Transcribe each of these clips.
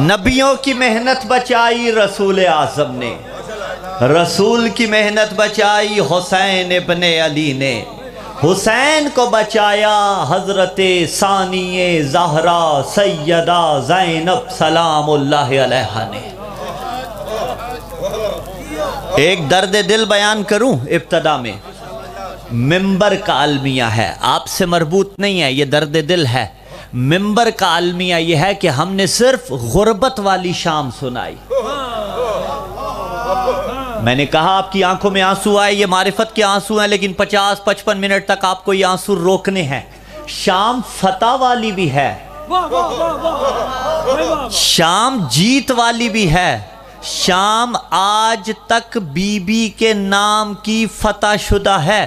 نبیوں کی محنت بچائی رسول اعظم نے، رسول کی محنت بچائی حسین ابن علی نے، حسین کو بچایا حضرت ثانی زہرا سیدہ زینب سلام اللہ علیہا نے۔ ایک درد دل بیان کروں ابتدا میں، ممبر کا المیہ ہے، آپ سے مربوط نہیں ہے، یہ درد دل ہے۔ ممبر کا المیہ یہ ہے کہ ہم نے صرف غربت والی شام سنائی۔ میں نے کہا آپ کی آنکھوں میں آنسو آئے، یہ معرفت کے آنسو ہیں، لیکن 50-55 منٹ تک آپ کو یہ آنسو روکنے ہیں۔ شام فتح والی بھی ہے، شام جیت والی بھی ہے، شام آج تک بی بی کے نام کی فتح شدہ ہے۔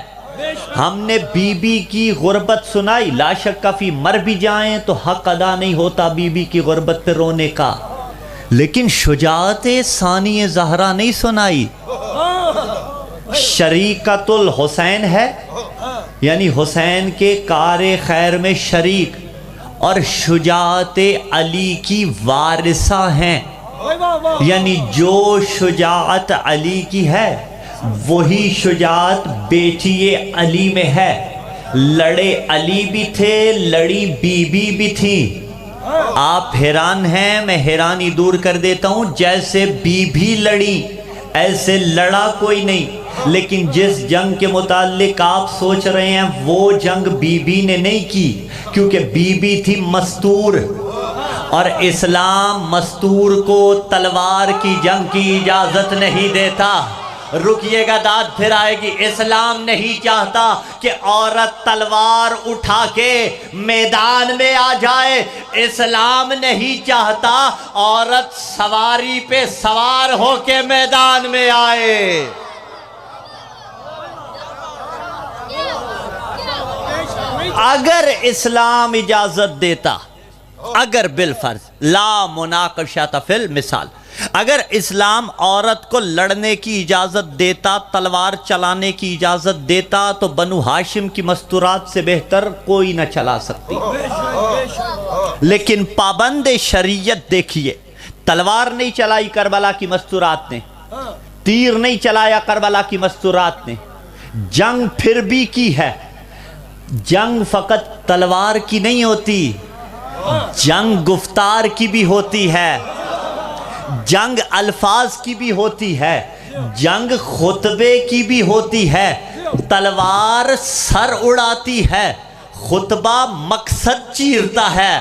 ہم نے بی بی کی غربت سنائی، لا شک فی مر بھی جائیں تو حق ادا نہیں ہوتا بی بی کی غربت پہ رونے کا، لیکن شجاعت ثانی زہرا نہیں سنائی۔ شریکت الحسین ہے، یعنی حسین کے کار خیر میں شریک، اور شجاعت علی کی وارثہ ہیں، یعنی جو شجاعت علی کی ہے وہی شجاعت بیٹی علی میں ہے۔ لڑے علی بھی تھے، لڑی بی بی بھی تھی۔ آپ حیران ہیں، میں حیرانی دور کر دیتا ہوں، جیسے بی بی لڑی ایسے لڑا کوئی نہیں، لیکن جس جنگ کے متعلق آپ سوچ رہے ہیں وہ جنگ بی بی نے نہیں کی، کیونکہ بی بی تھی مستور، اور اسلام مستور کو تلوار کی جنگ کی اجازت نہیں دیتا۔ رکیے گا داد پھر آئے گی۔ اسلام نہیں چاہتا کہ عورت تلوار اٹھا کے میدان میں آ جائے، اسلام نہیں چاہتا عورت سواری پہ سوار ہو کے میدان میں آئے۔ اگر اسلام اجازت دیتا، اگر بالفرض لا مناقشہ فی المثال، اگر اسلام عورت کو لڑنے کی اجازت دیتا، تلوار چلانے کی اجازت دیتا، تو بنو ہاشم کی مستورات سے بہتر کوئی نہ چلا سکتی۔ لیکن پابند شریعت دیکھیے، تلوار نہیں چلائی کربلا کی مستورات نے، تیر نہیں چلایا کربلا کی مستورات نے، جنگ پھر بھی کی ہے۔ جنگ فقط تلوار کی نہیں ہوتی، جنگ گفتار کی بھی ہوتی ہے، جنگ الفاظ کی بھی ہوتی ہے، جنگ خطبے کی بھی ہوتی ہے۔ تلوار سر اڑاتی ہے، خطبہ مقصد چیرتا ہے۔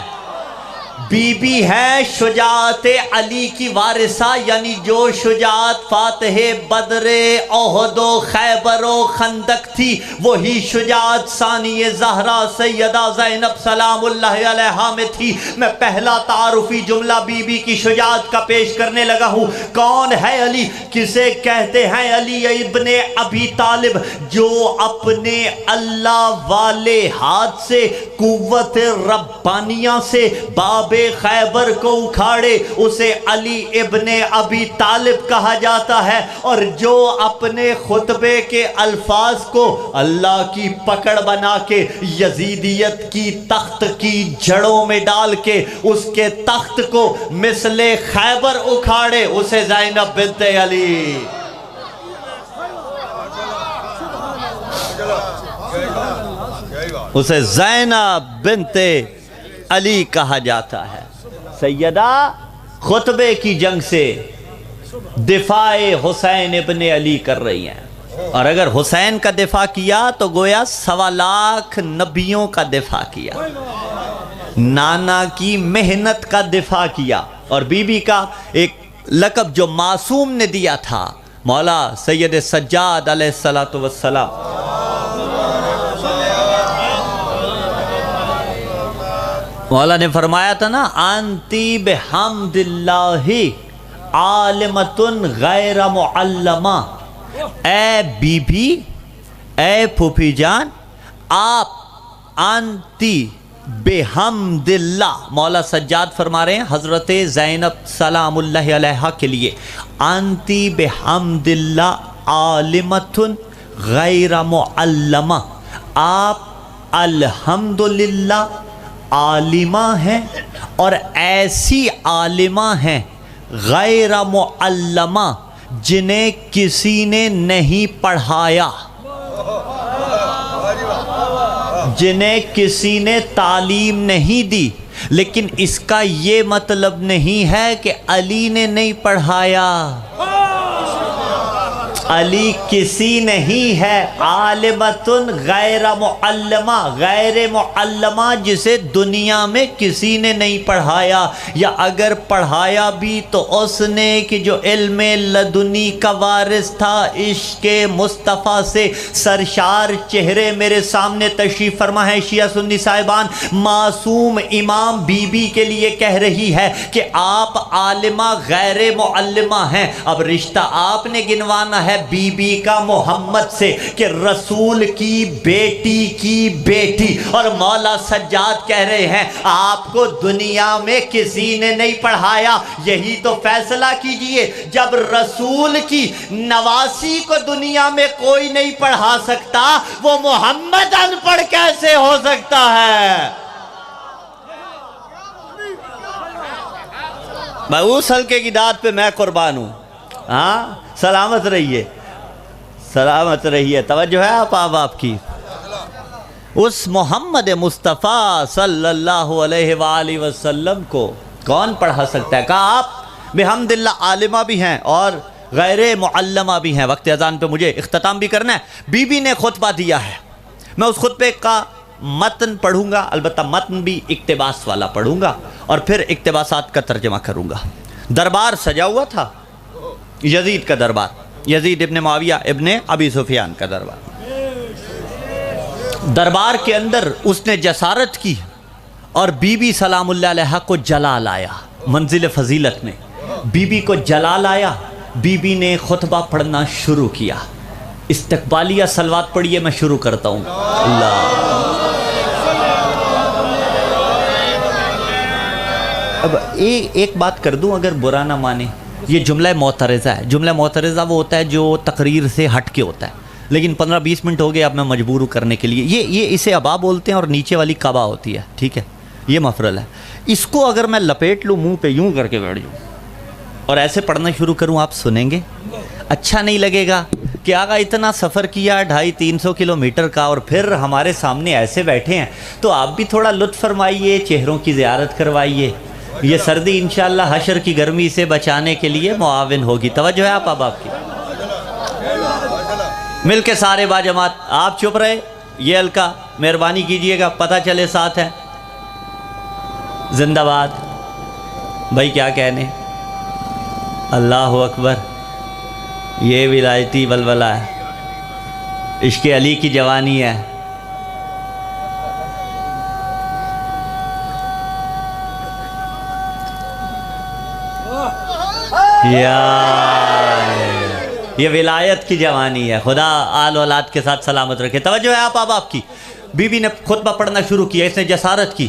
بی بی ہے شجاعت علی کی وارثہ، یعنی جو شجاعت فاتح بدر احد و خیبر و خندق تھی، وہی شجاعت ثانی زہرا سیدہ زینب سلام اللہ علیہا میں تھی۔ میں پہلا تعارفی جملہ بی بی کی شجاعت کا پیش کرنے لگا ہوں۔ کون ہے علی؟ کسے کہتے ہیں علی ابن ابی طالب، جو اپنے اللہ والے ہاتھ سے، قوت ربانیہ سے باب خیبر کو اکھاڑے، اسے علی ابن ابی طالب کہا جاتا ہے، اور جو اپنے خطبے کے الفاظ کو اللہ کی پکڑ بنا کے یزیدیت کی تخت کی جڑوں میں ڈال کے اس کے تخت کو مثل خیبر اکھاڑے، اسے زینب بنت علی، اسے زینب بنت علی کہا جاتا ہے۔ سیدہ خطبے کی جنگ سے دفاع حسین ابن علی کر رہی ہیں، اور اگر حسین کا دفاع کیا تو گویا 1.25 لاکھ نبیوں کا دفاع کیا، نانا کی محنت کا دفاع کیا۔ اور بی بی کا ایک لقب جو معصوم نے دیا تھا، مولا سید سجاد علیہ السلام، مولا نے فرمایا تھا نا، انتی بحمد اللہ عالمۃ غیر معلمہ، اے بی بی، اے پھوپھی جان، آپ انتی بحمد اللہ، مولا سجاد فرما رہے ہیں حضرت زینب سلام اللہ علیہا کے لیے، انتی بحمد اللہ عالمۃ غیر معلمہ، آپ الحمدللہ عالمہ ہیں اور ایسی عالمہ ہیں غیر معلمہ جنہیں کسی نے نہیں پڑھایا، جنہیں کسی نے تعلیم نہیں دی، لیکن اس کا یہ مطلب نہیں ہے کہ علی نے نہیں پڑھایا۔ علی کسی نہیں ہے، عالمتن غیر معلمہ، غیر معلمہ جسے دنیا میں کسی نے نہیں پڑھایا، یا اگر پڑھایا بھی تو اس نے کہ جو علم لدنی کا وارث تھا، عشق مصطفیٰ سے سرشار چہرے میرے سامنے تشریف فرما ہے شیعہ سنی صاحبان، معصوم امام بی بی کے لیے کہہ رہی ہے کہ آپ عالمہ غیر معلمہ ہیں۔ اب رشتہ آپ نے گنوانا ہے بی بی کا محمد سے کہ رسول کی بیٹی کی بیٹی، اور مولا سجاد کہہ رہے ہیں آپ کو دنیا میں کسی نے نہیں پڑھایا۔ یہی تو فیصلہ کیجئے، جب رسول کی نواسی کو دنیا میں کوئی نہیں پڑھا سکتا، وہ محمد ان پڑھ کیسے ہو سکتا ہے؟ اس حلقے کی داد پہ میں قربان ہوں۔ ہاں سلامت رہیے، سلامت رہیے، توجہ ہے آپ کی۔ اس محمد مصطفیٰ صلی اللہ علیہ وآلہ وسلم کو کون پڑھا سکتا ہے؟ کہا آپ بحمداللہ عالمہ بھی ہیں اور غیر معلمہ بھی ہیں۔ وقت اذان پہ مجھے اختتام بھی کرنا ہے۔ بی بی نے خطبہ دیا ہے، میں اس خطبے کا متن پڑھوں گا، البتہ متن بھی اقتباس والا پڑھوں گا اور پھر اقتباسات کا ترجمہ کروں گا۔ دربار سجا ہوا تھا، یزید کا دربار، یزید ابن معاویہ ابن ابی سفیان کا دربار۔ دربار کے اندر اس نے جسارت کی اور بی بی سلام اللہ علیہ کو جلال آیا، منزل فضیلت میں بی بی کو جلال آیا۔ بی بی نے خطبہ پڑھنا شروع کیا۔ استقبالیہ صلوات پڑھیے، میں شروع کرتا ہوں۔ اللہ، اب ایک بات کر دوں، اگر برا نہ مانے، یہ جملہ معترضہ ہے۔ جملہ معترضہ وہ ہوتا ہے جو تقریر سے ہٹ کے ہوتا ہے، لیکن 15-20 منٹ ہو گئے، اب میں مجبور ہوں کرنے کے لیے۔ یہ اسے ابا بولتے ہیں اور نیچے والی کعبہ ہوتی ہے، ٹھیک ہے، یہ مفرل ہے۔ اس کو اگر میں لپیٹ لوں منہ پہ یوں کر کے بیٹھ جاؤں اور ایسے پڑھنا شروع کروں، آپ سنیں گے، اچھا نہیں لگے گا کہ آقا اتنا سفر کیا 250-300 کلومیٹر کا اور پھر ہمارے سامنے ایسے بیٹھے ہیں، تو آپ بھی تھوڑا لطف فرمائیے، چہروں کی زیارت کروائیے۔ یہ سردی انشاءاللہ حشر کی گرمی سے بچانے کے لیے معاون ہوگی۔ توجہ ہے آپ کی، مل کے سارے باجماعت، آپ چپ رہے، یہ حلقہ مہربانی کیجئے گا، پتہ چلے ساتھ ہے۔ زندہ باد بھائی، کیا کہنے، اللہ اکبر، یہ ولایتی ولولہ ہے، عشق علی کی جوانی ہے۔ یہ ولایت کی جوانی ہے، خدا آل اولاد کے ساتھ سلامت رکھے۔ توجہ ہے آپ کی۔ بی بی نے خطبہ پڑھنا شروع کیا، اس نے جسارت کی،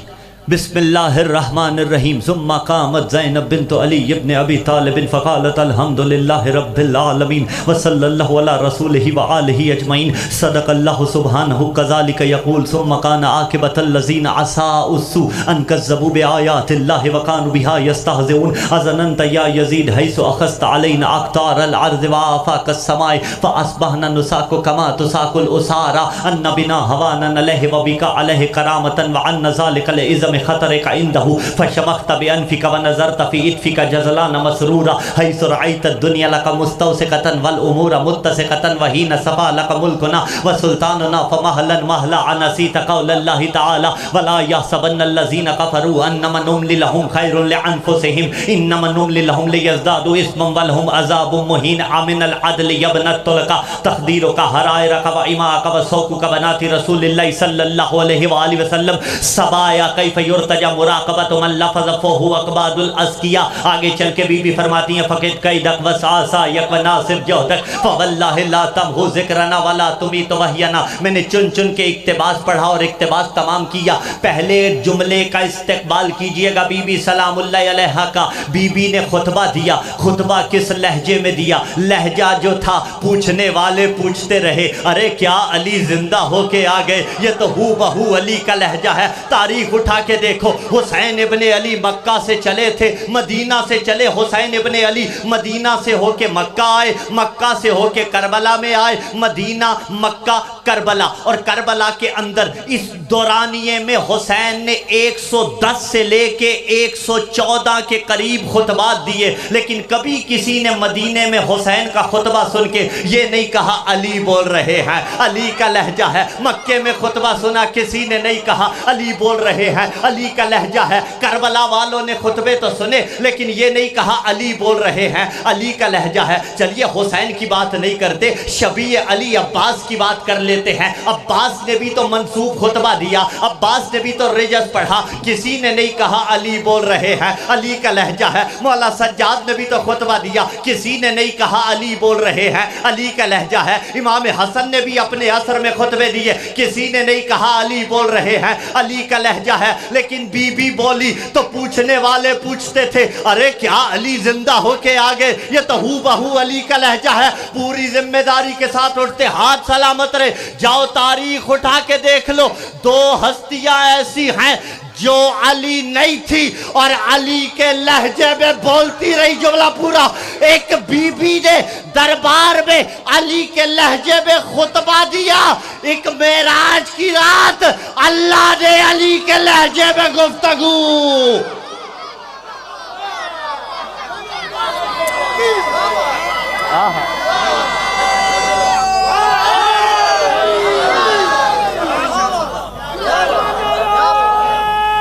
بسم اللہ الرحمن الرحیم، ثم قامت زینب بنت علی ابن ابی طالب فقالت الحمدللہ رب العالمین وصلی اللہ علی رسولہ وآلہ اجمعین، صدق اللہ سبحانہ کذالک یقول، ثم کان عاقبۃ الذین عصوا السوء ان کذبوا بآیات اللہ وکانوا بہا یستہزئون، اظننت یا یزید حیث اخذت علینا اقطار الارض وآفاق السماء فاصبحنا نساق کما تساق الاسارى ان بنا هوانا علیہ وبک علیہ کرامۃ وان ذلک لعظم خطرك عنده فشمخت بأنفك ونظرت في إدفك جزلان مسرورا حيث رأيت الدنيا لك مستوسقة والأمور متسقة وحين صفى لك ملكنا وسلطاننا فمهلا مهلا نسيت قول الله تعالى ولا يحسبن الذين كفروا أنما نملي لهم خير لأنفسهم إنما نملي لهم ليزدادوا إثما ولهم عذاب مهين من العدل يا ابن الطلقة تقديرك حرائرك وإماءك وسوقك بنات رسول الله صلى الله عليه وآله وسلم سبايا كيف یرتجا مراقبت من لفظ فہو اقباد الاسکیاء۔ آگے چل کے بی بی فرماتی ہیں فقد قیدک وسعاسا یک و ناصر جہدک فواللہ لا تمہو ذکرنا ولا تمیت وحینا۔ میں نے چن چن کے اقتباس پڑھا اور اقتباس تمام کیا۔ پہلے جملے کا استقبال کیجئے گا بی بی سلام اللہ علیہ کا۔ بی بی نے خطبہ دیا، خطبہ کس لہجے میں دیا؟ لہجہ جو تھا پوچھنے والے پوچھتے رہے ارے کیا علی زندہ ہو کے آ گئے؟ یہ تو ہو بہو علی کا لہجہ ہے۔ تاریخ اٹھا کے دیکھو حسین ابن علی مکہ سے چلے تھے، مدینہ سے چلے حسین ابن علی، مدینہ سے ہو کے مکہ آئے، مکہ سے ہو کے کربلا میں آئے، مدینہ مکہ کربلا، اور کربلا کے اندر اس دورانیے میں حسین نے 110 سے لے کے 114 کے قریب خطبات دیے، لیکن کبھی کسی نے مدینے میں حسین کا خطبہ سن کے یہ نہیں کہا علی بول رہے ہیں، علی کا لہجہ ہے۔ مکے میں خطبہ سنا، کسی نے نہیں کہا علی بول رہے ہیں، علی کا لہجہ ہے۔ کربلا والوں نے خطبے تو سنے لیکن یہ نہیں کہا علی بول رہے ہیں، علی کا لہجہ ہے۔ چلیے حسین کی بات نہیں کرتے، شبیہ علی عباس کی بات کر لیتے ہیں۔ عباس نے بھی تو منسوب خطبہ دیا، عباس نے بھی تو رجز پڑھا، کسی نے نہیں کہا علی بول رہے ہیں، علی کا لہجہ ہے۔ مولا سجاد نے بھی تو خطبہ دیا، کسی نے نہیں کہا علی بول رہے ہیں، علی کا لہجہ ہے۔ امام حسن نے بھی اپنے عصر میں خطبے دیے، کسی نے نہیں کہا علی بول رہے ہیں، علی کا لہجہ ہے۔ لیکن بی بی بولی تو پوچھنے والے پوچھتے تھے ارے کیا علی زندہ ہو کے آگے؟ یہ تو ہو بہو علی کا لہجہ ہے۔ پوری ذمہ داری کے ساتھ اٹھتے، ہاتھ سلامت رہے، جاؤ تاریخ اٹھا کے دیکھ لو، دو ہستیاں ایسی ہیں جو علی نہیں تھی اور علی کے لہجے میں بولتی رہی جملہ پورا۔ ایک بی بی نے دربار میں علی کے لہجے میں خطبہ دیا، ایک معراج کی رات اللہ نے علی کے لہجے میں گفتگو۔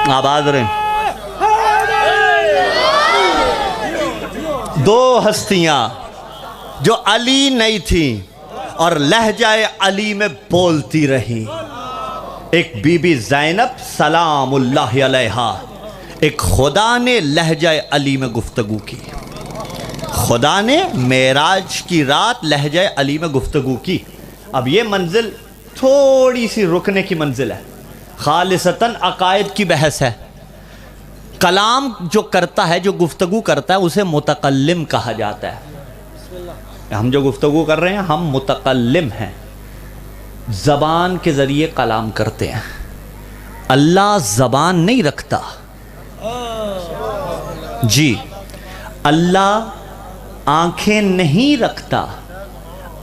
آباد رہیں۔ دو ہستیاں جو علی نہیں تھیں اور لہجہ علی میں بولتی رہی، ایک بی بی زینب سلام اللہ علیہا، ایک خدا نے لہجہ علی میں گفتگو کی، خدا نے معراج کی رات لہجہ علی میں گفتگو کی۔ اب یہ منزل تھوڑی سی رکنے کی منزل ہے، خالصتاً عقائد کی بحث ہے۔ کلام جو کرتا ہے، جو گفتگو کرتا ہے، اسے متکلم کہا جاتا ہے۔ ہم جو گفتگو کر رہے ہیں ہم متکلم ہیں، زبان کے ذریعے کلام کرتے ہیں۔ اللہ زبان نہیں رکھتا، جی اللہ آنکھیں نہیں رکھتا،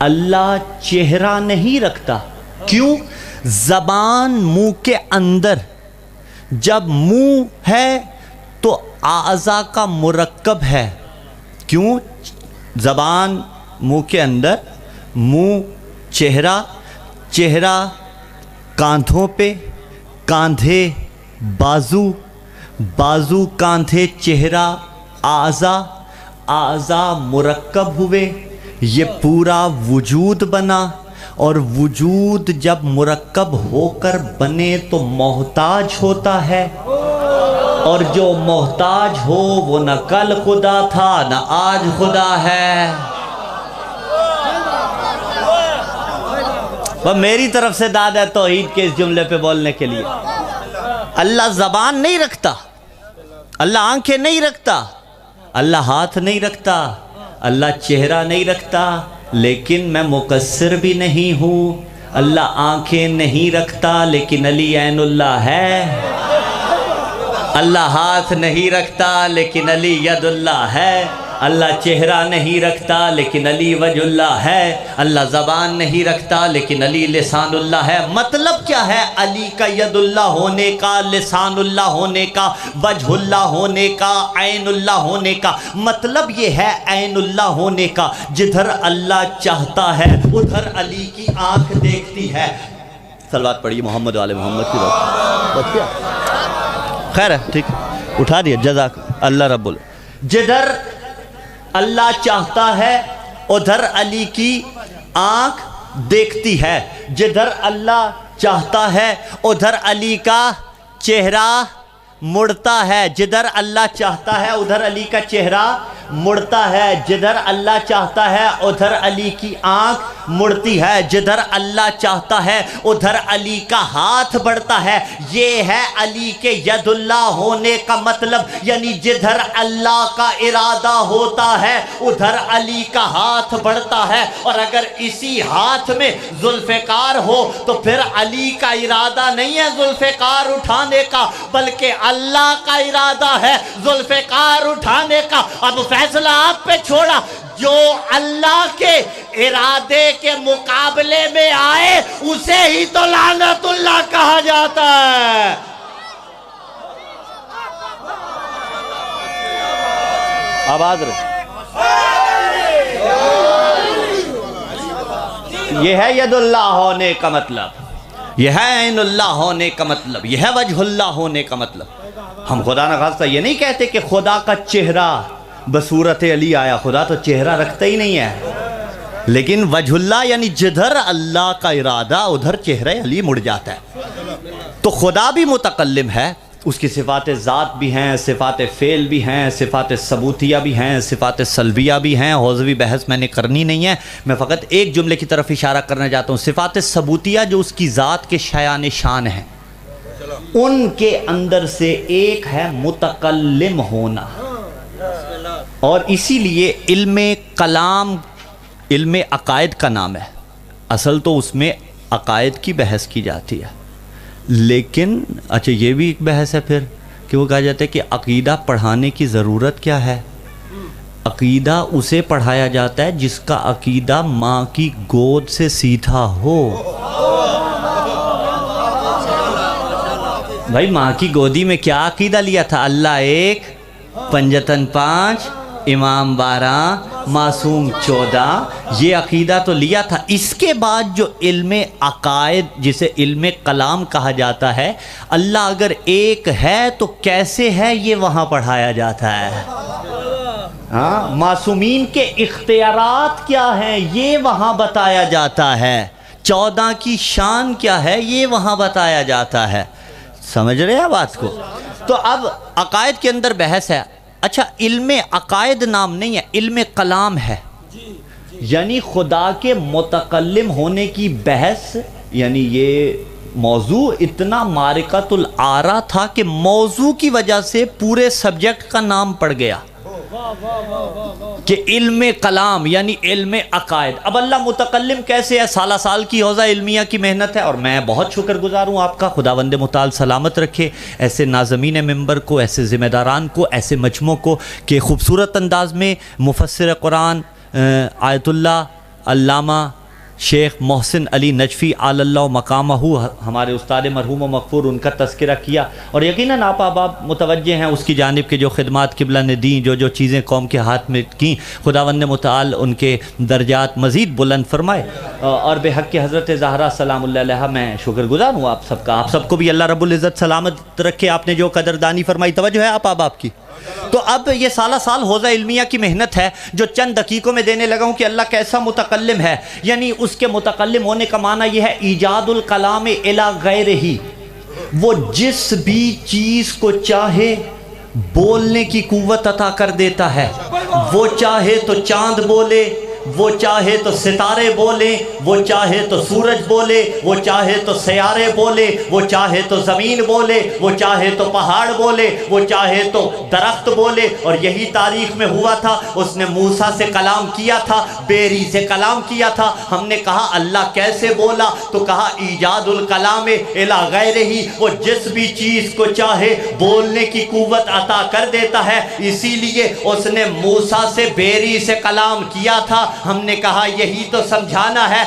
اللہ چہرہ نہیں رکھتا۔ کیوں؟ زبان منہ کے اندر، جب منہ ہے تو اعضاء کا مرکب ہے۔ کیوں؟ زبان منہ کے اندر، منہ چہرہ، چہرہ کاندھوں پہ، کاندھے بازو، بازو کاندھے چہرہ اعضاء، اعضاء مرکب ہوئے، یہ پورا وجود بنا۔ اور وجود جب مرکب ہو کر بنے تو محتاج ہوتا ہے، اور جو محتاج ہو وہ نہ کل خدا تھا نہ آج خدا ہے۔ وہ میری طرف سے داد ہے توحید کے اس جملے پہ بولنے کے لیے۔ اللہ زبان نہیں رکھتا، اللہ آنکھیں نہیں رکھتا، اللہ ہاتھ نہیں رکھتا، اللہ چہرہ نہیں رکھتا، لیکن میں مقصر بھی نہیں ہوں۔ اللہ آنکھیں نہیں رکھتا لیکن علی عین اللہ ہے، اللہ ہاتھ نہیں رکھتا لیکن علی ید اللہ ہے، اللہ چہرہ نہیں رکھتا لیکن علی وجہ اللہ ہے، اللہ زبان نہیں رکھتا لیکن علی لسان اللہ ہے۔ مطلب کیا ہے علی کا ید اللہ ہونے کا، لسان اللہ ہونے کا، وجہ اللہ ہونے کا، عین اللہ ہونے کا؟ مطلب یہ ہے عین اللہ ہونے کا، جدھر اللہ چاہتا ہے ادھر علی کی آنکھ دیکھتی ہے۔ صلوات پڑھیے محمد والے محمد کی بات کیا؟ خیر ہے، ٹھیک اٹھا دیا، جزاک اللہ رب اللہ۔ جدھر اللہ چاہتا ہے ادھر علی کی آنکھ دیکھتی ہے، جدھر اللہ چاہتا ہے ادھر علی کا چہرہ مڑتا ہے، جدھر اللہ چاہتا ہے ادھر علی کا چہرہ مڑتا ہے، جدھر اللہ چاہتا ہے ادھر علی کی آنکھ مڑتی ہے، جدھر اللہ چاہتا ہے ادھر علی کا ہاتھ بڑھتا ہے۔ یہ ہے علی کے ید اللہ ہونے کا مطلب، یعنی جدھر اللہ کا ارادہ ہوتا ہے ادھر علی کا ہاتھ بڑھتا ہے۔ اور اگر اسی ہاتھ میں ذوالفقار ہو تو پھر علی کا ارادہ نہیں ہے ذوالفقار اٹھانے کا، بلکہ اللہ کا ارادہ ہے ذوالفقار اٹھانے کا۔ اب فیصلہ آپ پہ چھوڑا، جو اللہ کے ارادے کے مقابلے میں آئے اسے ہی تو لعنت اللہ کہا جاتا ہے۔ آواز رہے، یہ ہے ید اللہ ہونے کا مطلب، یہ ہے عین اللہ ہونے کا مطلب، یہ ہے وجہ اللہ ہونے کا مطلب۔ ہم خدا نخواستہ یہ نہیں کہتے کہ خدا کا چہرہ بصورت علی آیا، خدا تو چہرہ رکھتا ہی نہیں ہے، لیکن وجہ اللہ یعنی جدھر اللہ کا ارادہ ادھر چہرہ علی مڑ جاتا ہے۔ تو خدا بھی متکلم ہے، اس کی صفات ذات بھی ہیں، صفات فعل بھی ہیں، صفات ثبوتیہ بھی ہیں، صفات سلبیہ بھی ہیں۔ حوزوی بحث میں نے کرنی نہیں ہے، میں فقط ایک جملے کی طرف اشارہ کرنا چاہتا ہوں۔ صفات ثبوتیہ جو اس کی ذات کے شایان شان ہیں، ان کے اندر سے ایک ہے متکلم ہونا، اور اسی لیے علم کلام علم عقائد کا نام ہے۔ اصل تو اس میں عقائد کی بحث کی جاتی ہے، لیکن اچھا یہ بھی ایک بحث ہے پھر کہ وہ کہا جاتا ہے کہ عقیدہ پڑھانے کی ضرورت کیا ہے۔ عقیدہ اسے پڑھایا جاتا ہے جس کا عقیدہ ماں کی گود سے سیدھا ہو۔ بھائی ماں کی گودی میں کیا عقیدہ لیا تھا؟ اللہ ایک، پنجتن پانچ، امام 12، معصوم 14، یہ عقیدہ تو لیا تھا۔ اس کے بعد جو علم عقائد جسے علم کلام کہا جاتا ہے، اللہ اگر ایک ہے تو کیسے ہے یہ وہاں پڑھایا جاتا ہے۔ ہاں، معصومین کے اختیارات کیا ہیں یہ وہاں بتایا جاتا ہے، 14 کی شان کیا ہے یہ وہاں بتایا جاتا ہے۔ سمجھ رہے ہیں بات کو؟ تو اب عقائد کے اندر بحث ہے۔ اچھا، علم عقائد نام نہیں ہے، علم کلام ہے، یعنی خدا کے متکلم ہونے کی بحث۔ یعنی یہ موضوع اتنا معرکۃ الآراء تھا کہ موضوع کی وجہ سے پورے سبجیکٹ کا نام پڑ گیا کہ علم کلام یعنی علم عقائد۔ اب اللہ متکلم کیسے ہے؟ سالہ سال کی حوزہ علمیہ کی محنت ہے، اور میں بہت شکر گزار ہوں آپ کا، خداوند متعال سلامت رکھے ایسے ناظمین ممبر کو، ایسے ذمہ داران کو، ایسے مجموع کو کہ خوبصورت انداز میں مفسر قرآن آیت اللہ علامہ شیخ محسن علی نجفی علی اللہ مقامہ، ہمارے استاد مرحوم و مغفور، ان کا تذکرہ کیا، اور یقیناً آپ متوجہ ہیں اس کی جانب کے جو خدمات قبلہ نے دیں، جو چیزیں قوم کے ہاتھ میں کیں، خداوند متعال ان کے درجات مزید بلند فرمائے۔ اور بے حق حضرت زہرا سلام اللہ علیہا میں شکر گزار ہوں آپ سب کا، آپ سب کو بھی اللہ رب العزت سلامت رکھے۔ آپ نے جو قدردانی فرمائی، توجہ ہے آپ کی۔ تو اب یہ سالہ سال حوزہ علمیہ کی محنت ہے جو چند دقیقوں میں دینے لگا ہوں کہ اللہ کیسا متکلم ہے۔ یعنی اس کے متکلم ہونے کا معنی یہ ہے ایجاد الکلام الی غیرہ، وہ جس بھی چیز کو چاہے بولنے کی قوت عطا کر دیتا ہے۔ وہ چاہے تو چاند بولے، وہ چاہے تو ستارے بولے، وہ چاہے تو سورج بولے، وہ چاہے تو سیارے بولے، وہ چاہے تو زمین بولے، وہ چاہے تو پہاڑ بولے، وہ چاہے تو درخت بولے۔ اور یہی تاریخ میں ہوا تھا، اس نے موسیٰ سے کلام کیا تھا، بیری سے کلام کیا تھا۔ ہم نے کہا اللہ کیسے بولا؟ تو کہا ایجاد الکلام الی غیرہ، وہ جس بھی چیز کو چاہے بولنے کی قوت عطا کر دیتا ہے، اسی لیے اس نے موسیٰ سے بیری سے کلام کیا تھا۔ ہم نے کہا یہی تو سمجھانا ہے،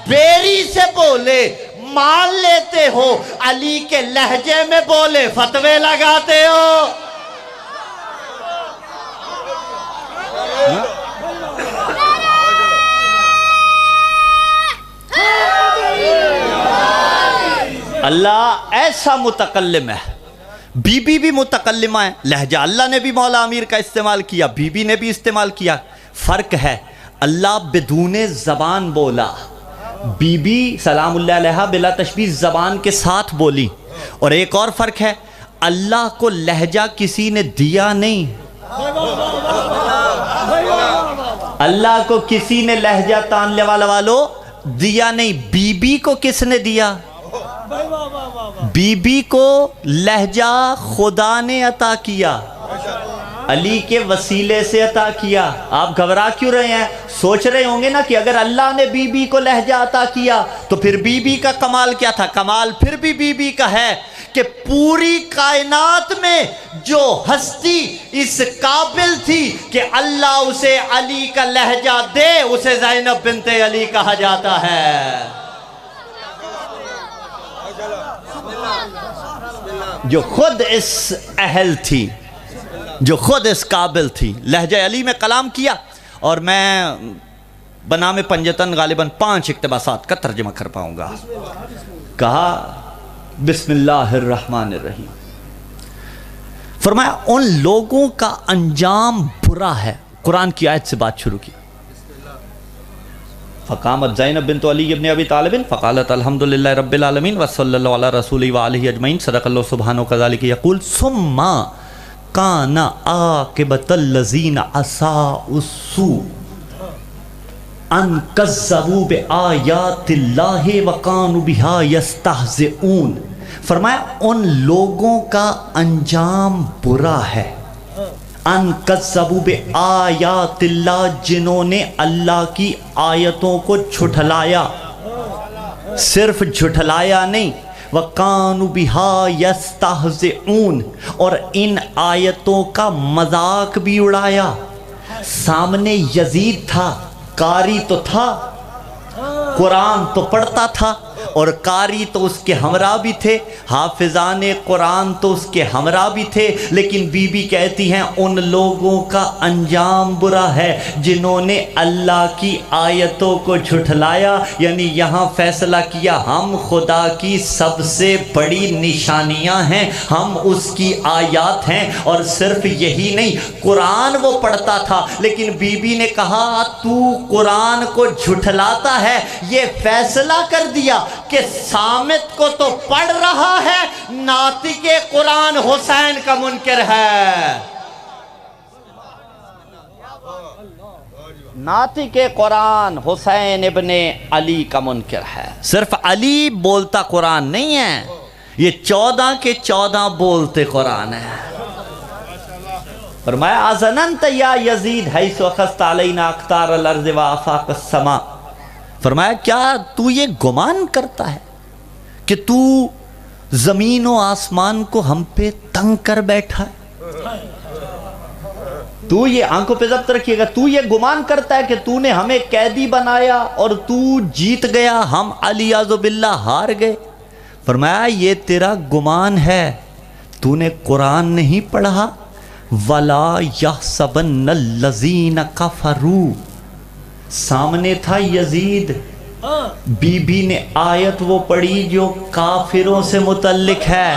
بیری سے بولے مان لیتے ہو، علی کے لہجے میں بولے فتوے لگاتے ہو۔ اللہ ایسا متکلم ہے، بی بی بھی متکلمہ ہے، لہجہ اللہ نے بھی مولا امیر کا استعمال کیا، بی بی نے بھی استعمال کیا۔ فرق ہے، اللہ بدون زبان بولا، بی بی سلام اللہ علیہ بلا تشبیہ زبان کے ساتھ بولی۔ اور ایک اور فرق ہے، اللہ کو لہجہ کسی نے دیا نہیں، اللہ کو کسی نے لہجہ تاننے والو دیا نہیں. بی بی کو کس نے دیا؟ بی بی کو لہجہ خدا نے عطا کیا, علی کے وسیلے سے عطا کیا. آپ گھبرا کیوں رہے ہیں؟ سوچ رہے ہوں گے نا کہ اگر اللہ نے بی بی کو لہجہ عطا کیا تو پھر بی بی کا کمال کیا تھا؟ کمال پھر بھی بی بی کا ہے کہ پوری کائنات میں جو ہستی اس قابل تھی کہ اللہ اسے علی کا لہجہ دے, اسے زینب بنت علی کہا جاتا ہے. جو خود اس اہل تھی, جو خود اس قابل تھی, لہجہ علی میں کلام کیا. اور میں بنام پنجتن غالباً 5 اقتباسات کا ترجمہ کر پاؤں گا. کہا بسم اللہ الرحمن الرحیم. فرمایا ان لوگوں کا انجام برا ہے. قرآن کی آیت سے بات شروع کی. فقامت زینب بنت علی ابن ابی طالب فقالت الحمدللہ رب العالمین وصلی اللہ علی رسولہ وآلہ اجمعین صدق اللہ سبحانہ وکذالک یقول ثم کان عاقبۃ الذین اساءوا السوء ان کذبوا بآیات اللہ وکانوا بہا یستہزئون. فرمایا ان لوگوں کا انجام برا ہے. ان کذبوا بآیات اللہ, جنہوں نے اللہ کی آیتوں کو جھٹلایا. صرف جھٹلایا نہیں, وَقَانُوا بِهَا يَسْتَهْزِئُونَ, اور ان آیتوں کا مذاق بھی اڑایا. سامنے یزید تھا, قاری تو تھا, قرآن تو پڑھتا تھا, اور قاری تو اس کے ہمراہ بھی تھے, حافظان قرآن تو اس کے ہمراہ بھی تھے. لیکن بی بی کہتی ہیں ان لوگوں کا انجام برا ہے جنہوں نے اللہ کی آیتوں کو جھٹلایا. یعنی یہاں فیصلہ کیا ہم خدا کی سب سے بڑی نشانیاں ہیں, ہم اس کی آیات ہیں. اور صرف یہی نہیں, قرآن وہ پڑھتا تھا لیکن بی بی نے کہا تو قرآن کو جھٹلاتا ہے. یہ فیصلہ کر دیا کہ سامت کو تو پڑھ رہا ہے, ناطق قرآن حسین کا منکر ہے. ناطق قرآن حسین ابن علی کا منکر ہے. صرف علی بولتا قرآن نہیں ہے, یہ 14 کے 14 بولتے قرآن ہے. فرمایا ازننت یا یزید حیث اخذت علینا اقطار الارض و آفاق السماء. فرمایا کیا تو یہ گمان کرتا ہے کہ تو زمین و آسمان کو ہم پہ تنگ کر بیٹھا ہے؟ تو یہ آنکھوں پہ ضبط رکھیے گا, تو یہ گمان کرتا ہے کہ تو نے ہمیں قیدی بنایا اور تو جیت گیا, ہم علیاذ باللہ ہار گئے. فرمایا یہ تیرا گمان ہے, تو نے قرآن نہیں پڑھا. وَلَا يَحْسَبَنَّ الَّذِينَ كَفَرُوا, سامنے تھا یزید, بی بی نے آیت وہ پڑھی جو کافروں سے متعلق ہے.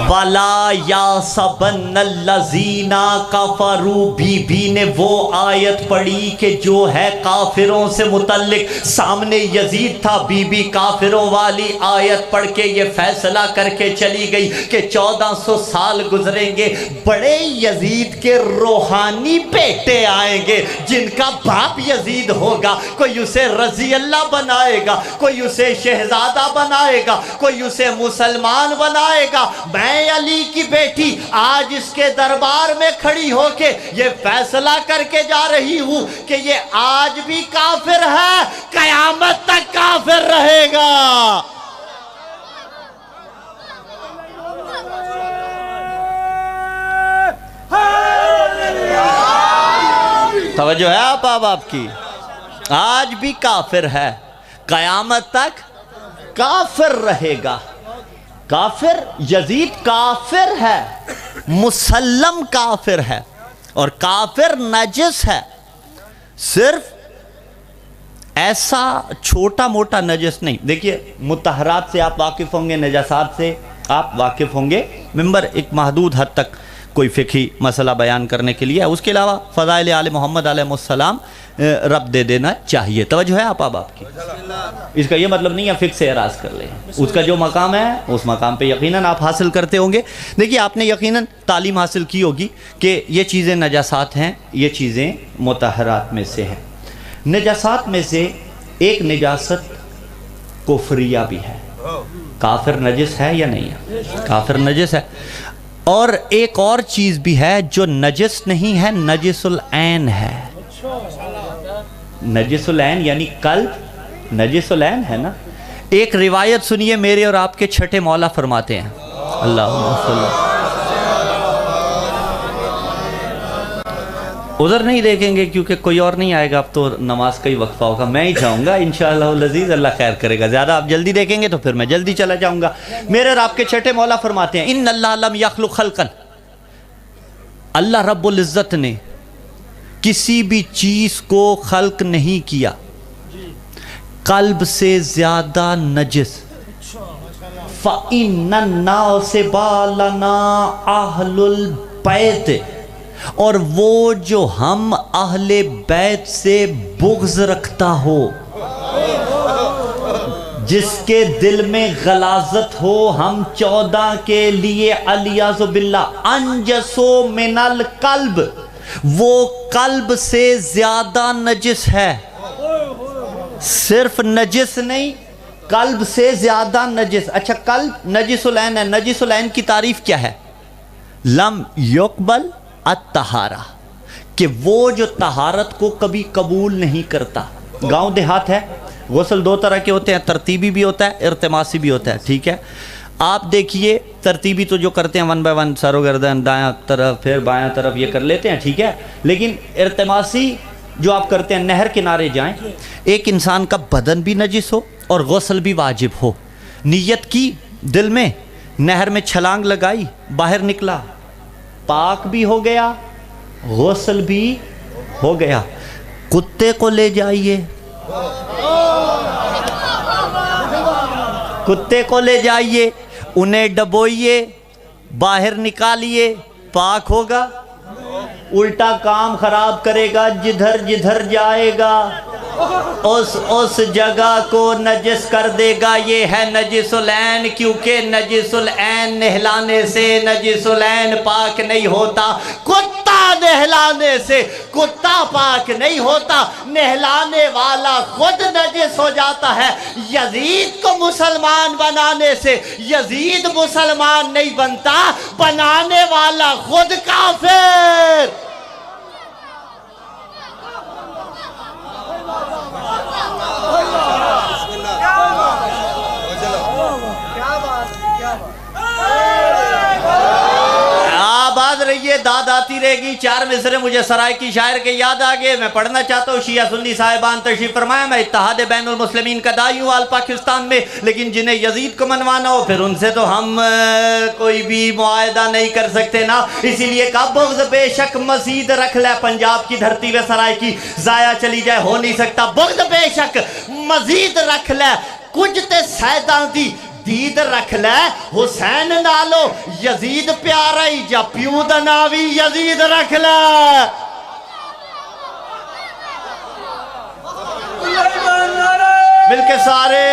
وَلَا يَحْسَبَنَّ الَّذِينَ كَفَرُوا, بی بی نے وہ آیت پڑھی کہ جو ہے کافروں سے متعلق. سامنے یزید تھا, بی بی کافروں والی آیت پڑھ کے یہ فیصلہ کر کے چلی گئی کہ 1400 سال گزریں گے, بڑے یزید کے روحانی بیٹے آئیں گے جن کا باپ یزید ہوگا. کوئی اسے رضی اللہ بنائے گا, کوئی اسے شہزادہ بنائے گا, کوئی اسے مسلمان بنائے گا. میں علی کی بیٹی آج اس کے دربار میں کھڑی ہو کے یہ فیصلہ کر کے جا رہی ہوں کہ یہ آج بھی کافر ہے, قیامت تک کافر رہے گا. توجہ ہے آپ کی, آج بھی کافر ہے, قیامت تک کافر رہے گا. کافر, یزید کافر ہے, مسلم کافر ہے, اور کافر نجس ہے. صرف ایسا چھوٹا موٹا نجس نہیں. دیکھیے مطہرات سے آپ واقف ہوں گے, نجاسات سے. آپ واقف ہوں گے، منبر ایک محدود حد تک کوئی فقہی مسئلہ بیان کرنے کے لیے ہے، اس کے علاوہ فضائل آل محمد علیہ السلام رب دے دینا چاہیے۔ توجہ ہے آپ کی؟ اس کا یہ مطلب نہیں ہے فقہ سے اعراض کر لیں، اس کا جو مقام ہے اس مقام پہ یقیناً آپ حاصل کرتے ہوں گے۔ دیکھیے آپ نے یقیناً تعلیم حاصل کی ہوگی کہ یہ چیزیں نجاسات ہیں، یہ چیزیں مطہرات میں سے ہیں۔ نجاسات میں سے ایک نجاست کفریہ بھی ہے، کافر نجس ہے یا نہیں ہے؟ کافر نجس ہے۔ اور ایک اور چیز بھی ہے جو نجس نہیں ہے، نجس العین ہے۔ نجس العین یعنی قلب نجس العین ہے نا۔ ایک روایت سنیے میرے اور آپ کے چھٹے مولا فرماتے ہیں، اللہم صلی اللہ۔ ادھر نہیں دیکھیں گے کیونکہ کوئی اور نہیں آئے گا، اب تو نماز کا ہی وقفہ ہوگا، میں ہی جاؤں گا انشاءاللہ العزیز، اللہ خیر کرے گا۔ زیادہ آپ جلدی دیکھیں گے تو پھر میں جلدی چلا جاؤں گا۔ میرے اور آپ کے چھٹے مولا فرماتے ہیں، ان اللہ لم یخلق خلقا، اللہ رب العزت نے کسی بھی چیز کو خلق نہیں کیا قلب سے زیادہ نجس۔ فَإِنَّ النَّاسِ بَالَنَا أَهْلُ الْبَيْتِ، اور وہ جو ہم اہل بیت سے بغض رکھتا ہو، جس کے دل میں غلاظت ہو، ہم 14 کے لیے علیاذ باللہ انجسو من القلب، وہ قلب سے زیادہ نجس ہے۔ صرف نجس نہیں، قلب سے زیادہ نجس۔ اچھا قلب نجس العین ہے، نجس العین کی تعریف کیا ہے؟ لم یقبل الطہارہ، کہ وہ جو طہارت کو کبھی قبول نہیں کرتا۔ گاؤں دیہات ہے، غسل 2 طرح کے ہوتے ہیں، ترتیبی بھی ہوتا ہے، ارتماسی بھی ہوتا ہے، ٹھیک ہے؟ آپ دیکھیے ترتیبی تو جو کرتے ہیں 1 بائی 1 سر و گردن دایاں طرف پھر بایاں طرف یہ کر لیتے ہیں، ٹھیک ہے؟ لیکن ارتماسی جو آپ کرتے ہیں، نہر کنارے جائیں، ایک انسان کا بدن بھی نجس ہو اور غسل بھی واجب ہو، نیت کی دل میں، نہر میں چھلانگ لگائی، باہر نکلا، پاک بھی ہو گیا، غسل بھی ہو گیا۔ کتے کو لے جائیے، کتے کو لے جائیے، انہیں ڈبوئیے، باہر نکالیے، پاک ہوگا؟ الٹا کام خراب کرے گا، جدھر جدھر جائے گا اس جگہ کو نجس کر دے گا۔ یہ ہے نجس العین، کیونکہ نجس العین نہلانے سے نجس العین پاک نہیں ہوتا، کتا نہلانے سے کتا پاک نہیں ہوتا، نہلانے والا خود نجس ہو جاتا ہے۔ یزید کو مسلمان بنانے سے یزید مسلمان نہیں بنتا، بنانے والا خود کافر۔ آباد رہیے، داد آتی رہے گی۔ 4 مصرے مجھے سرائے کی شاعر کے یاد آگے، میں پڑھنا چاہتا ہوں۔ شیعہ سنی صاحبان تشریف فرمایا، میں اتحاد بین المسلمین کا داعی ہوں آل پاکستان میں، لیکن جنہیں یزید کو منوانا ہو پھر ان سے تو ہم کوئی بھی معاہدہ نہیں کر سکتے نا۔ اسی لیے کہا بغض بے شک مزید رکھ لے، پنجاب کی دھرتی میں سرائے کی ضائع چلی جائے ہو نہیں سکتا۔ بغض بے شک مزید رکھ لے، کچھ تے سیدان دی دید رکھ لے، حسین نالو یزید پیارا ہی جا پیو دا ناوی یزید رکھ لے۔ مل کے سارے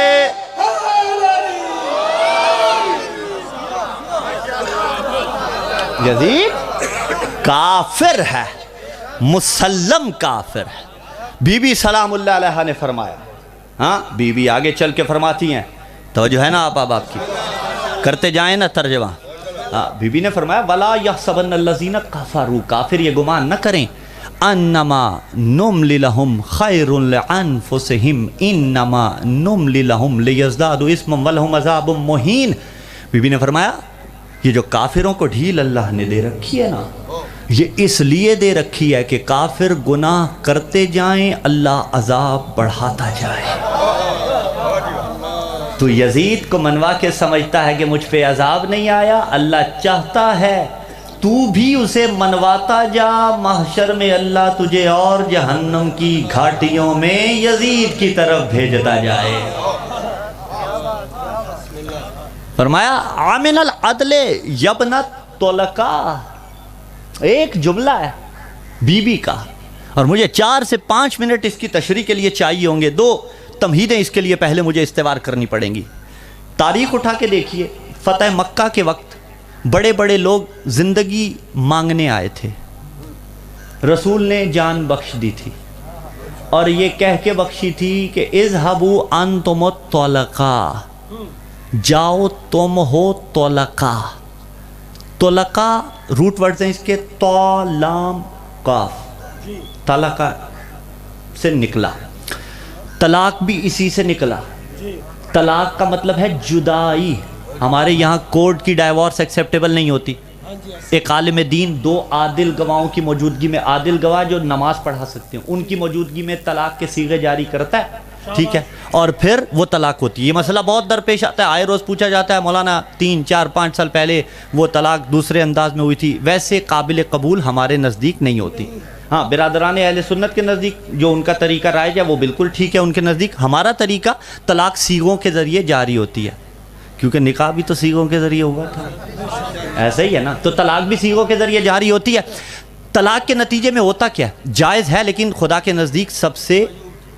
یزید کافر ہے، مسلم کافر ہے۔ بی بی سلام اللہ علیہ نے فرمایا، ہاں بی بی آگے چل کے فرماتی ہیں، توجہ ہے نا آپ کی، کرتے جائیں نا ترجمہ۔ بی بی نے فرمایا وَلَا يَحْسَبَنَّ الَّذِينَ كَفَرُوا، کافر یہ گمان نہ کریں، اَنَّمَا نُمْلِ لَهُمْ خَيْرٌ لِعَنفُسِهِمْ اِنَّمَا نُمْلِ لَهُمْ لِيَزْدَادُوا اِثْمًا وَلَهُمْ عَذَابٌ مُهِينٌ۔ بی بی نے فرمایا یہ جو کافروں کو ڈھیل اللہ نے دے رکھی ہے نا، یہ اس لیے دے رکھی ہے کہ کافر گناہ کرتے جائیں، اللہ عذاب بڑھاتا جائے۔ تو یزید کو منوا کے سمجھتا ہے کہ مجھ پہ عذاب نہیں آیا، اللہ چاہتا ہے تو بھی اسے منواتا جا، محشر میں اللہ تجھے اور جہنم کی گھاٹیوں میں یزید کی طرف بھیجتا جائے۔ فرمایا عامن العدل یبن طلقا، ایک جملہ ہے بی کا، اور مجھے 4 سے 5 منٹ اس کی تشریح کے لیے چاہیے ہوں گے. 2 تمہیدیں اس کے لیے پہلے مجھے استوار کرنی پڑیں گی. تاریخ اٹھا کے دیکھیے، فتح مکہ کے وقت بڑے بڑے لوگ زندگی مانگنے آئے تھے، رسول نے جان بخش دی تھی، اور یہ کہہ کے بخشی تھی کہ اذهبوا انتم الطلقاء، جاؤ تم ہو طلقاء. طلقاء روٹ ورڈز ہیں اس کے تو لام قاف، طلقاء سے نکلا، طلاق بھی اسی سے نکلا. طلاق کا مطلب ہے جدائی. ہمارے یہاں کورٹ کی ڈائیورس ایکسیپٹیبل نہیں ہوتی. ایک عالم دین 2 عادل گواہوں کی موجودگی میں، عادل گواہ جو نماز پڑھا سکتے ہیں، ان کی موجودگی میں طلاق کے صیغے جاری کرتا ہے، ٹھیک ہے، اور پھر وہ طلاق ہوتی ہے. یہ مسئلہ بہت درپیش آتا ہے، آئے روز پوچھا جاتا ہے مولانا 3 4 5 سال پہلے وہ طلاق دوسرے انداز میں ہوئی تھی. ویسے قابل قبول ہمارے نزدیک نہیں ہوتی. ہاں برادران اہل سنت کے نزدیک جو ان کا طریقہ رائج ہے وہ بالکل ٹھیک ہے ان کے نزدیک. ہمارا طریقہ طلاق صیغوں کے ذریعے جاری ہوتی ہے، کیونکہ نکاح بھی تو صیغوں کے ذریعے ہوا تھا، ایسا ہی ہے نا، تو طلاق بھی صیغوں کے ذریعے جاری ہوتی ہے. طلاق کے نتیجے میں ہوتا کیا ہے؟ جائز ہے لیکن خدا کے نزدیک سب سے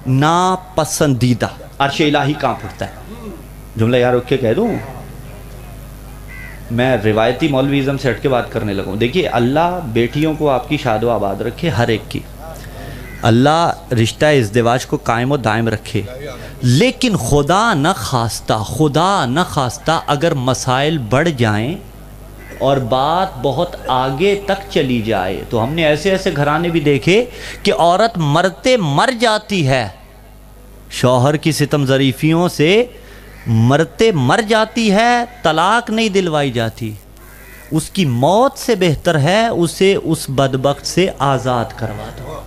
ناپسندیدہ. عرش الہی کانپ اٹھتا ہے. جملہ یار رکھ کے کہہ دوں، میں روایتی مولویزم سے ہٹ کے بات کرنے لگوں. دیکھیے اللہ بیٹیوں کو آپ کی شاد و آباد رکھے، ہر ایک کی، اللہ رشتہ ازدواج کو قائم و دائم رکھے، لیکن خدا نہ خواستہ اگر مسائل بڑھ جائیں اور بات بہت آگے تک چلی جائے تو ہم نے ایسے ایسے گھرانے بھی دیکھے کہ عورت مرتے مر جاتی ہے، شوہر کی ستم ظریفیوں سے مرتے مر جاتی ہے، طلاق نہیں دلوائی جاتی. اس کی موت سے بہتر ہے اسے اس بدبخت سے آزاد کروا دو.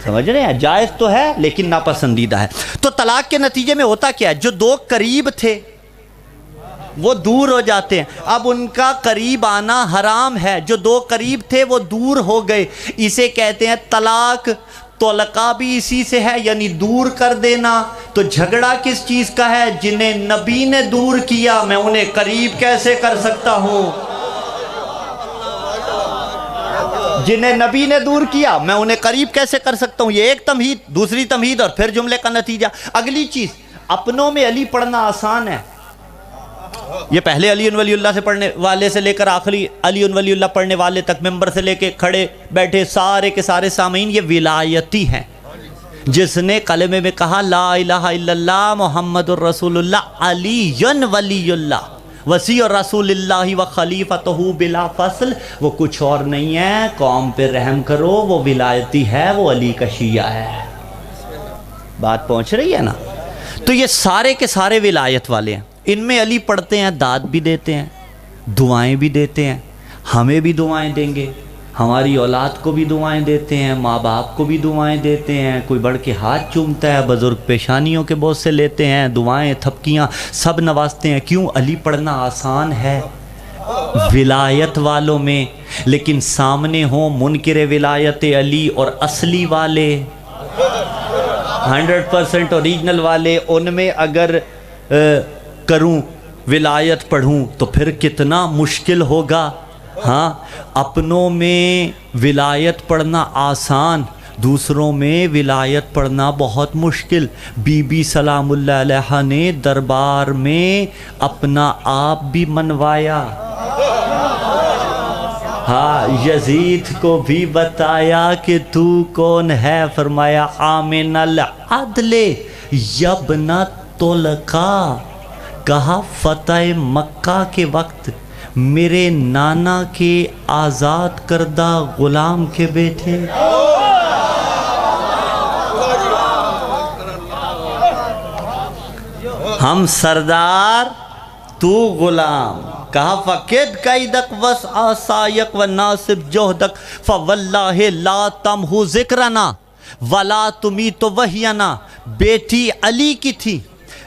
سمجھ رہے ہیں؟ جائز تو ہے لیکن ناپسندیدہ ہے. تو طلاق کے نتیجے میں ہوتا کیا ہے؟ جو 2 قریب تھے وہ دور ہو جاتے ہیں، اب ان کا قریب آنا حرام ہے. جو 2 قریب تھے وہ دور ہو گئے، اسے کہتے ہیں طلاق. طلقاء بھی اسی سے ہے، یعنی دور کر دینا. تو جھگڑا کس چیز کا ہے؟ جنہیں نبی نے دور کیا میں انہیں قریب کیسے کر سکتا ہوں؟ جنہیں نبی نے دور کیا میں انہیں قریب کیسے کر سکتا ہوں؟ یہ ایک تمہید. دوسری تمہید اور پھر جملے کا نتیجہ. اگلی چیز، اپنوں میں علی پڑھنا آسان ہے. یہ پہلے علی ولی اللہ سے پڑھنے والے سے لے کر آخری علی ولی اللہ پڑھنے والے تک، ممبر سے لے کے کھڑے بیٹھے سارے کے سارے سامعین یہ ولایتی ہیں. جس نے کلمے میں کہا لا الہ الا اللہ محمد الرسول اللہ علی ولی اللہ وسیع رسول اللہ و خلیفتہ بلا فصل، وہ کچھ اور نہیں ہے. قوم پہ رحم کرو، وہ ولایتی ہے، وہ علی کا شیعہ ہے. بات پہنچ رہی ہے نا؟ تو یہ سارے کے سارے ولایت والے ہیں. ان میں علی پڑھتے ہیں، داد بھی دیتے ہیں، دعائیں بھی دیتے ہیں، ہمیں بھی دعائیں دیں گے، ہماری اولاد کو بھی دعائیں دیتے ہیں، ماں باپ کو بھی دعائیں دیتے ہیں. کوئی بڑھ کے ہاتھ چومتا ہے، بزرگ پیشانیوں کے بہت سے لیتے ہیں، دعائیں تھپکیاں سب نوازتے ہیں. کیوں؟ علی پڑھنا آسان ہے ولایت والوں میں. لیکن سامنے ہوں منکر ولایت علی اور اصلی والے 100% اوریجنل والے، ان میں اگر کروں ولایت پڑھوں تو پھر کتنا مشکل ہوگا. ہاں اپنوں میں ولایت پڑھنا آسان، دوسروں میں ولایت پڑھنا بہت مشکل. بی بی سلام اللہ علیہ نے دربار میں اپنا آپ بھی منوایا. ہاں یزید کو بھی بتایا کہ تو کون ہے، فرمایا آمن العدل یبن طلقاء. کہا فتح مکہ کے وقت میرے نانا کے آزاد کردہ غلام کے بیٹے. ہم سردار تو غلام. کہا فقد قیدک وسع سایق و ناصب جہدک فواللہ لا تمحو ذکرنا ولا تمیت وحینا. بیٹی علی کی تھی،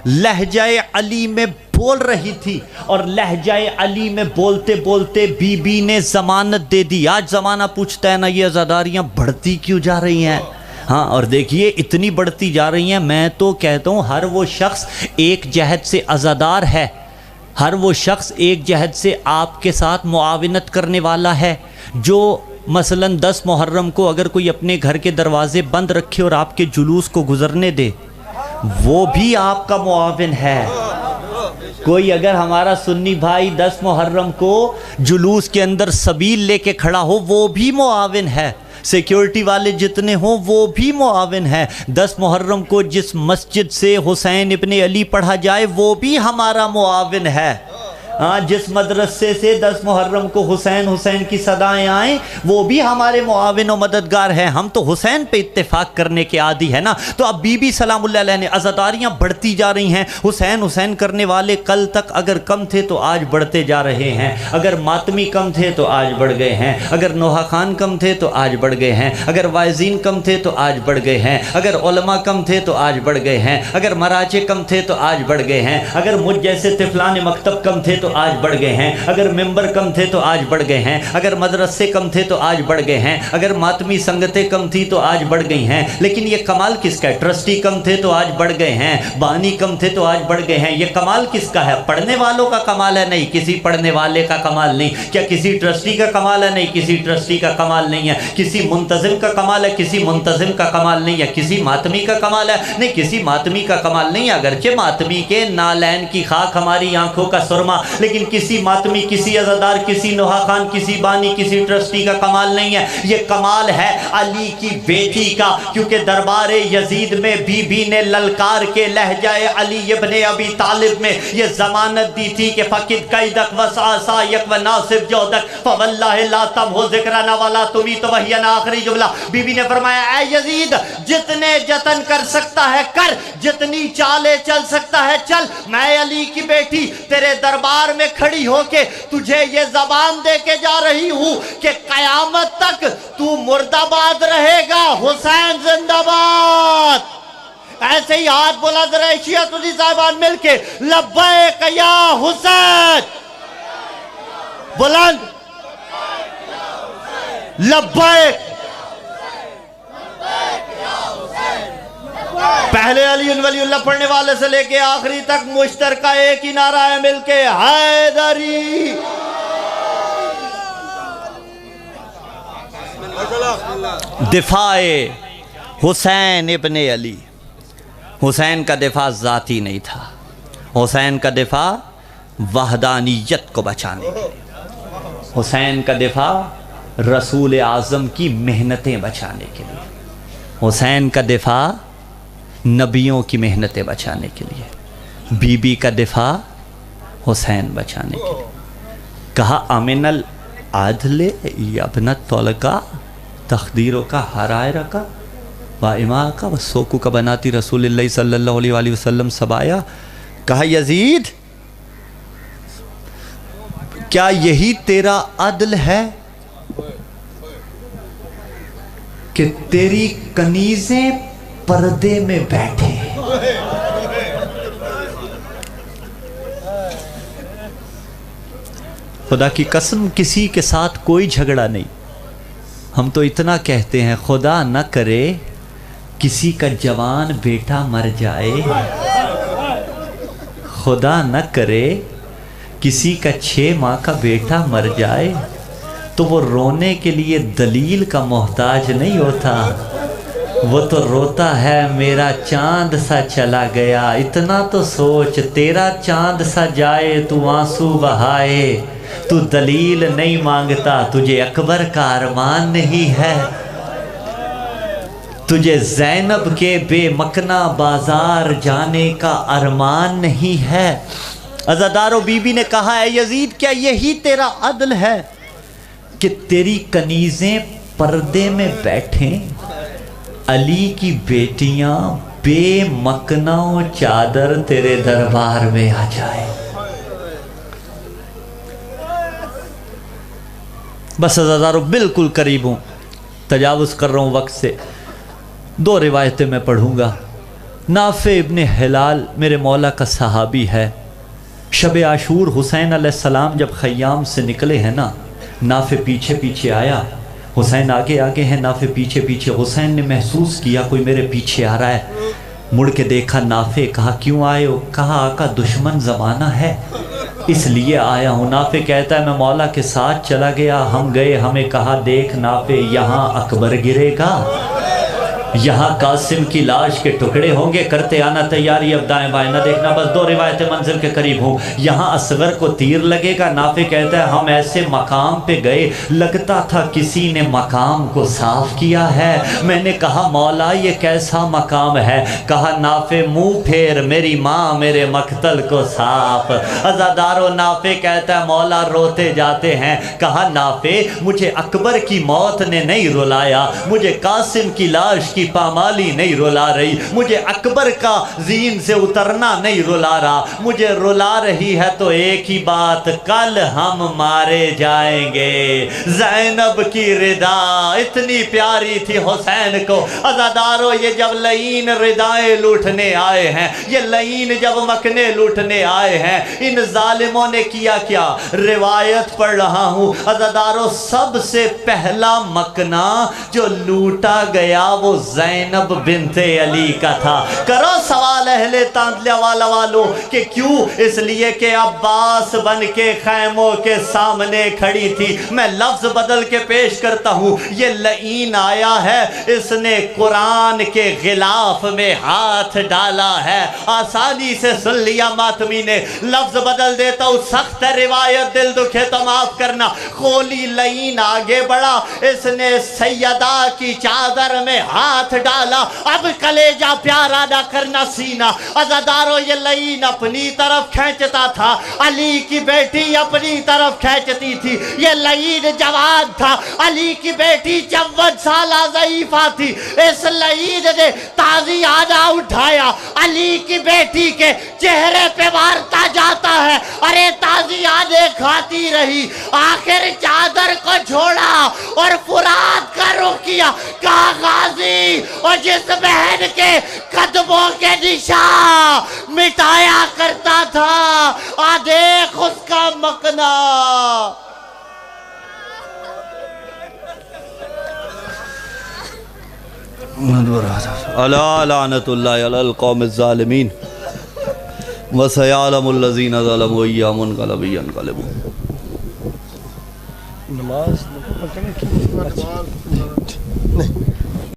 لہجہ علی میں بول رہی تھی، اور لہجہ علی میں بولتے بولتے بی بی نے ضمانت دے دی. آج زمانہ پوچھتا ہے نا یہ عزاداریاں بڑھتی کیوں جا رہی ہیں؟ ہاں اور دیکھیے اتنی بڑھتی جا رہی ہیں. میں تو کہتا ہوں ہر وہ شخص ایک جہد سے عزادار ہے ہر وہ شخص ایک جہد سے آپ کے ساتھ معاونت کرنے والا ہے جو مثلاً 10 محرم کو اگر کوئی اپنے گھر کے دروازے بند رکھے اور آپ کے جلوس کو گزرنے دے، وہ بھی آپ کا معاون ہے۔ کوئی اگر ہمارا سنی بھائی 10 محرم کو جلوس کے اندر سبیل لے کے کھڑا ہو، وہ بھی معاون ہے۔ سیکیورٹی والے جتنے ہوں وہ بھی معاون ہیں۔ 10 محرم کو جس مسجد سے حسین ابن علی پڑھا جائے وہ بھی ہمارا معاون ہے۔ جس مدرسے سے 10 محرم کو حسین حسین کی صدائیں آئیں وہ بھی ہمارے معاون و مددگار ہیں۔ ہم تو حسین پہ اتفاق کرنے کے عادی ہیں نا۔ تو اب بی بی سلام اللہ علیہ نے عزاداریاں بڑھتی جا رہی ہیں۔ حسین حسین کرنے والے کل تک اگر کم تھے تو آج بڑھتے جا رہے ہیں، اگر ماتمی کم تھے تو آج بڑھ گئے ہیں، اگر نوحہ خان کم تھے تو آج بڑھ گئے ہیں، اگر وائزین کم تھے تو آج بڑھ گئے ہیں، اگر علماء کم تھے تو آج بڑھ گئے ہیں، اگر مراجع کم تھے تو آج بڑھ گئے ہیں، اگر مجھ جیسے طفلان مکتب کم تھے تو آج بڑھ گئے ہیں، اگر ممبر کم تھے تو آج بڑھ گئے ہیں، اگر مدرسے کم تھے تو آج بڑھ گئے ہیں، اگر ماتمی سنگتیں کم تھی تو آج بڑھ گئی ہیں۔ لیکن یہ کمال کس کا ہے؟ ٹرسٹی کم تھے تو آج بڑھ گئے ہیں، بانی کم تھے تو آج بڑھ گئے ہیں۔ یہ کمال کس کا ہے؟ پڑھنے والوں کا کمال ہے؟ نہیں، کسی پڑھنے والے کا کمال نہیں۔ کیا کسی ٹرسٹی کا کمال ہے؟ نہیں، کسی ٹرسٹی کا کمال نہیں ہے۔ کسی منتظم کا کمال ہے؟ کسی منتظم کا کمال نہیں ہے۔ کسی ماتمی کا کمال ہے؟ نہیں، کسی ماتمی کا کمال نہیں ہے۔ اگرچہ ماتمی کے نالین کی خاک ہماری آنکھوں کا سرما، لیکن کسی ماتمی، کسی عزادار، کسی نوحہ خان، کسی بانی، کسی ٹرسٹی کا کمال نہیں ہے۔ یہ کمال ہے علی کی بیٹی کا، کیونکہ دربار یزید میں بی بی نے للکار کے لہجہ علی ابن ابی طالب میں یہ ضمانت دی تھی کہ فقد قیدک وسعسایک وناصب جودک فواللہ لا تمحو ذکرنا ولا تمیت وحینا۔ آخری جملہ بی بی نے فرمایا اے یزید، جتنے جتن کر سکتا ہے کر، جتنی چالیں چل سکتا ہے چل، میں علی کی بیٹی تیرے دربار میں کھڑی ہو کے تجھے یہ زبان دے کے جا رہی ہوں کہ قیامت تک تو مرد آباد رہے گا، حسین زندہ باد۔ ایسے ہی ہاتھ بلند رہے شیعہ تجھی صاحبان مل کے لبیک یا حسین، بلند لبیک۔ پہلے علی ولی اللہ پڑھنے والے سے لے کے آخری تک مشترکہ ایک ہی نعرہ ہے مل کے حیدری۔ دفاع حسین ابن علی، حسین کا دفاع ذاتی نہیں تھا، حسین کا دفاع وحدانیت کو بچانے کے لیے، حسین کا دفاع رسول اعظم کی محنتیں بچانے کے لیے، حسین کا دفاع نبیوں کی محنتیں بچانے کے لیے، بی بی کا دفاع حسین بچانے کے لیے۔ کہا امن العدل یابنت طلقہ تقدیروں کا ہرائے رکا و اما کا و سوکو کا بناتی رسول اللہ صلی اللہ علیہ وآلہ وسلم سبایا۔ کہا یزید کیا یہی تیرا عدل ہے کہ تیری کنیزیں پردے میں بیٹھے؟ خدا کی قسم کسی کے ساتھ کوئی جھگڑا نہیں، ہم تو اتنا کہتے ہیں خدا نہ کرے کسی کا جوان بیٹا مر جائے، خدا نہ کرے کسی کا 6 ماہ کا بیٹا مر جائے تو وہ رونے کے لیے دلیل کا محتاج نہیں ہوتا، وہ تو روتا ہے میرا چاند سا چلا گیا۔ اتنا تو سوچ، تیرا چاند سا جائے تو آنسو بہائے، تو دلیل نہیں مانگتا، تجھے اکبر کا ارمان نہیں ہے، تجھے زینب کے بے مکنہ بازار جانے کا ارمان نہیں ہے۔ عزادارو بی بی نے کہا اے یزید کیا یہی تیرا عدل ہے کہ تیری کنیزیں پردے میں بیٹھیں، علی کی بیٹیاں بے مکنہ و چادر تیرے دربار میں آ جائیں؟ بس عزادارو بالکل قریب ہوں، تجاوز کر رہا ہوں وقت سے، 2 روایتیں میں پڑھوں گا۔ نافع ابن ہلال میرے مولا کا صحابی ہے۔ شب عاشور حسین علیہ السلام جب خیام سے نکلے ہیں نا، نافع پیچھے پیچھے آیا، حسین آگے آگے ہیں، نافع پیچھے پیچھے۔ حسین نے محسوس کیا کوئی میرے پیچھے آ رہا ہے، مڑ کے دیکھا نافع، کہا کیوں آئے ہو؟ کہا آقا دشمن زمانہ ہے، اس لیے آیا ہوں۔ نافع کہتا ہے میں مولا کے ساتھ چلا گیا، ہم گئے، ہمیں کہا دیکھ نافع یہاں اکبر گرے گا، یہاں قاسم کی لاش کے ٹکڑے ہوں گے، کرتے آنا تیاری، اب دائیں بائیں نہ دیکھنا، بس 2 روایتیں منزل کے قریب ہوں، یہاں اصغر کو تیر لگے گا۔ نافع کہتا ہے ہم ایسے مقام پہ گئے لگتا تھا کسی نے مقام کو صاف کیا ہے۔ میں نے کہا مولا یہ کیسا مقام ہے؟ کہا نافع منہ پھیر، میری ماں میرے مقتل کو صاف۔ عزادارو نافع کہتا ہے مولا روتے جاتے ہیں، کہا نافع مجھے اکبر کی موت نے نہیں رلایا، مجھے قاسم کی لاش کی پامالی نہیں رلا رہی، مجھے اکبر کا زین سے اترنا نہیں رلا رہا، مجھے رلا رہی ہے تو ایک ہی بات، کل ہم مارے جائیں گے۔ زینب کی ردا اتنی پیاری تھی حسین کو۔ عزادارو یہ جب لعین ردائیں لوٹنے آئے ہیں، یہ لعین جب مکنے لوٹنے آئے ہیں، ان ظالموں نے کیا کیا؟ روایت پڑھ رہا ہوں عزادارو، سب سے پہلا مکنا جو لوٹا گیا وہ زینب بنت علی کا تھا۔ کرو سوال اہل تانتلیہ والا والوں کہ کیوں؟ اس لیے کہ عباس بن کے خیموں کے سامنے کھڑی تھی۔ میں لفظ بدل کے پیش کرتا ہوں، یہ لعین آیا ہے، اس نے قرآن کے غلاف میں ہاتھ ڈالا ہے۔ آسانی سے سن لیا ماتمی نے، لفظ بدل دیتا ہوں، سخت روایت دل دکھے تو معاف کرنا۔ خولی لعین آگے بڑھا، اس نے سیدہ کی چادر میں ہاتھ ڈالا، اب کلیجہ پیارا نہ کرنا سینہ۔ عزادارو یہ لعین اپنی طرف کھینچتا تھا، علی کی بیٹی اپنی طرف کھینچتی تھی۔ یہ لعین جوان تھا، علی کی بیٹی 54 سالہ ضعیفہ تھی۔ اس لعین نے تازیانہ اٹھایا، علی کی بیٹی کے چہرے پہ مارتا جاتا ہے، ارے تازیانے کھاتی رہی، آخر چادر کو چھوڑا اور فرات کا رخ کیا۔ کہا غازی اور جس بہن کے قدموں کے نشان مٹایا کرتا تھا، آ دیکھ اس کا مکنا۔ الا لعنت اللہ علی القوم الظالمین وسیعلم الذین ظلموا ایہم منقلب ینقلبون۔ نماز نہیں